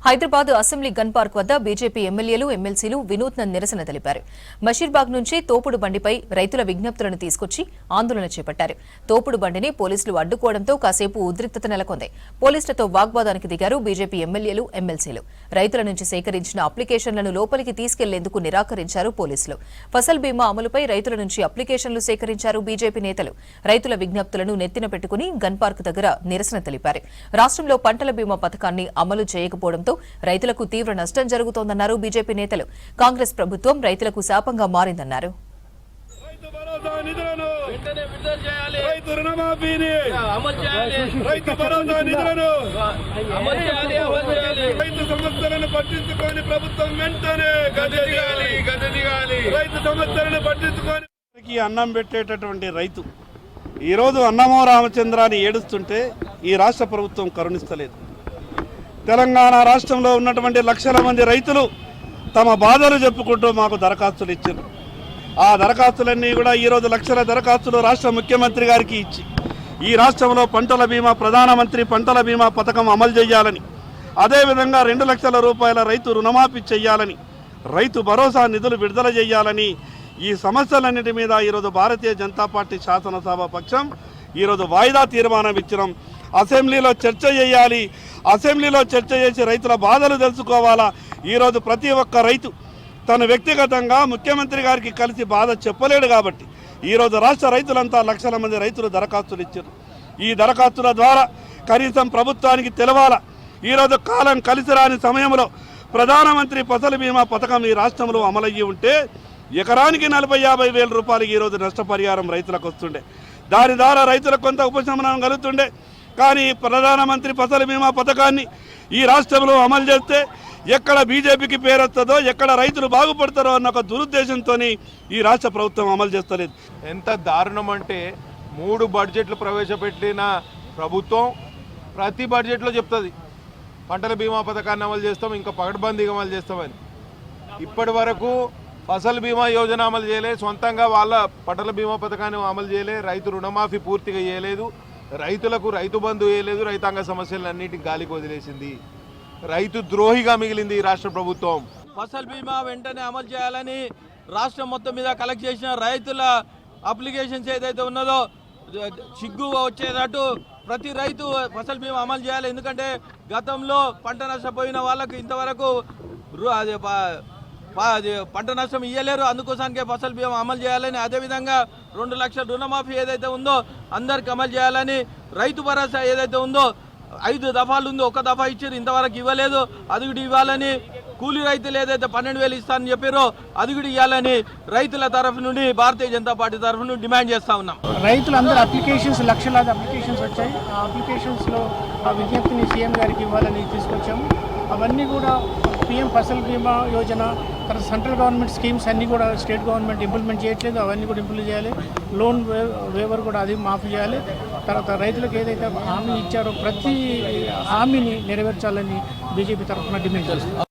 Hyderabad assembly gun park వద్ద BJP ఎమ్మెల్యేలు ఎమ్మెల్సీలు వినూత్న నిరసన తెలిపారు. బషీర్బాగ్ నుంచి తోపుడు బండిపై రైతుల విజ్ఞప్తులను తీసుకొచ్చి ఆందోళన చేపట్టారు. తోపుడు బండిని పోలీసులు అడ్డుకోవడంతో కాసేపు ఉద్రిక్తత నెలకొంది. పోలీసులతో వాగ్వాదానికి దిగారు బీజేపీ ఎమ్మెల్యేలు ఎమ్మెల్సీలు. రైతుల నుంచి సేకరించిన అప్లికేషన్లను లోపలికి తీసుకెళ్లేందుకు నిరాకరించారు పోలీసులు. ఫసల్ బీమా అమలుపై రైతుల నుంచి అప్లికేషన్లు సేకరించారు బీజేపీ నేతలు. రైతుల విజ్ఞప్తులను నెత్తిన పెట్టుకుని గన్ పార్క్ దగ్గర నిరసన తెలిపారు. రాష్ట్రంలో పంటల బీమా పథకాన్ని అమలు చేయకపోవడంతో రైతులకు తీవ్ర నష్టం జరుగుతోందన్నారు బీజేపీ నేతలు. కాంగ్రెస్ ప్రభుత్వం రైతులకు శాపంగా మారిందన్నారు. అన్నం పెట్టేటటువంటి రైతు ఈరోజు అన్నమో రామచంద్రాన్ని ఏడుస్తుంటే ఈ రాష్ట్ర ప్రభుత్వం కరుణిస్తలేదు. తెలంగాణ రాష్ట్రంలో ఉన్నటువంటి లక్షల మంది రైతులు తమ బాధలు చెప్పుకుంటూ మాకు దరఖాస్తులు ఇచ్చారు. ఆ దరఖాస్తులన్నీ కూడా ఈరోజు లక్షల దరఖాస్తులు రాష్ట్ర ముఖ్యమంత్రి గారికి ఇచ్చి ఈ రాష్ట్రంలో పంటల బీమా ప్రధానమంత్రి పంటల బీమా పథకం అమలు చేయాలని, అదేవిధంగా 2 లక్షల రూపాయల రైతు రుణమాఫీ చేయాలని, రైతు భరోసా నిధులు విడుదల చేయాలని ఈ సమస్యలన్నిటి మీద ఈరోజు భారతీయ జనతా పార్టీ శాసనసభ పక్షం ఈరోజు వాయిదా తీర్మానం ఇచ్చినాం. అసెంబ్లీలో చర్చ చేయాలి, అసెంబ్లీలో చర్చ చేసి రైతుల బాధలు తెలుసుకోవాలా. ఈరోజు ప్రతి ఒక్క రైతు తను వ్యక్తిగతంగా ముఖ్యమంత్రి గారికి కలిసి బాధ చెప్పలేడు కాబట్టి ఈరోజు రాష్ట్ర రైతులంతా లక్షల మంది రైతులు దరఖాస్తులు ఇచ్చారు. ఈ దరఖాస్తుల ద్వారా కనీసం ప్రభుత్వానికి తెలవాలా. ఈరోజు కాలం కలిసి రాని సమయంలో ప్రధానమంత్రి ఫసల్ బీమా పథకం ఈ రాష్ట్రంలో అమలయ్యి ఉంటే ఎకరానికి 40-50 వేల రూపాయలకి ఈరోజు నష్టపరిహారం రైతులకు వస్తుండే. దాని ద్వారా రైతులకు కొంత ఉపశమనం కలుగుతుండే. కానీ ప్రధానమంత్రి ఫసల్ బీమా పథకాన్ని ఈ రాష్ట్రంలో అమలు చేస్తే ఎక్కడ బీజేపీకి పేరొస్తుందో, ఎక్కడ రైతులు బాగుపడతారో అన్న ఒక దురుద్దేశంతో ఈ రాష్ట్ర ప్రభుత్వం అమలు చేస్తలేదు. ఎంత దారుణం అంటే 3 బడ్జెట్లు ప్రవేశపెట్టిన ప్రభుత్వం ప్రతి బడ్జెట్లో చెప్తుంది పంటల బీమా పథకాన్ని అమలు చేస్తాం, ఇంకా పకడ్బందీగా అమలు చేస్తామని. ఇప్పటి వరకు ఫసల్ బీమా యోజన అమలు చేయలే, సొంతంగా వాళ్ళ పంటల బీమా పథకాన్ని అమలు చేయలే, రైతు రుణమాఫీ పూర్తిగా చేయలేదు, రైతులకు రైతు బంధు వేయలేదు, రైతాంగ సమస్యలన్నిటిని గాలికి వదిలేసింది. రైతు ద్రోహిగా మిగిలింది ఈ రాష్ట్ర ప్రభుత్వం. ఫసల్ బీమా వెంటనే అమలు చేయాలని రాష్ట్రం మొత్తం మీద కలెక్ట్ చేసిన రైతుల అప్లికేషన్స్ ఏదైతే ఉన్నదో సిగ్గు వచ్చేటట్టు ప్రతి రైతు ఫసల్ బీమా అమలు చేయాలి. ఎందుకంటే గతంలో పంట నష్టపోయిన వాళ్ళకు ఇంతవరకు పంట నష్టం ఇయ్యలేరు. అందుకోసానికే ఫసల్ బీమా అమలు చేయాలని, అదేవిధంగా 2 లక్షల రుణమాఫీ ఏదైతే ఉందో అందరికి అమలు చేయాలని, రైతు భరోసా ఏదైతే ఉందో 5 దఫాలు ఉందో 1 దఫా ఇచ్చారు, ఇంతవరకు ఇవ్వలేదు, అది కూడా ఇవ్వాలని. కూలీ రైతులు ఏదైతే 12,000 ఇస్తానని చెప్పారో అది కూడా ఇవ్వాలని రైతుల తరఫు నుండి భారతీయ జనతా పార్టీ తరఫు నుండి డిమాండ్ చేస్తా ఉన్నాం. రైతులందరూ అప్లికేషన్స్ లక్షలాది అప్లికేషన్స్ వచ్చాయి. ఆ అప్లికేషన్స్లో ఆ విజ్ఞప్తిని సీఎం గారికి ఇవ్వాలని తీసుకొచ్చాము. అవన్నీ కూడా పీఎం ఫసల్ బీమా యోజన, తర్వాత సెంట్రల్ గవర్నమెంట్ స్కీమ్స్ అన్నీ కూడా స్టేట్ గవర్నమెంట్ ఇంప్లిమెంట్ చేయట్లేదు, అవన్నీ కూడా ఇంప్లిమెంట్ చేయాలి. లోన్ వేవర్ కూడా అది మాఫీ చేయాలి. తర్వాత రైతులకు ఏదైతే హామీ ఇచ్చారో ప్రతి హామీని నెరవేర్చాలని బీజేపీ తరఫున డిమాండ్ చేస్తుంది.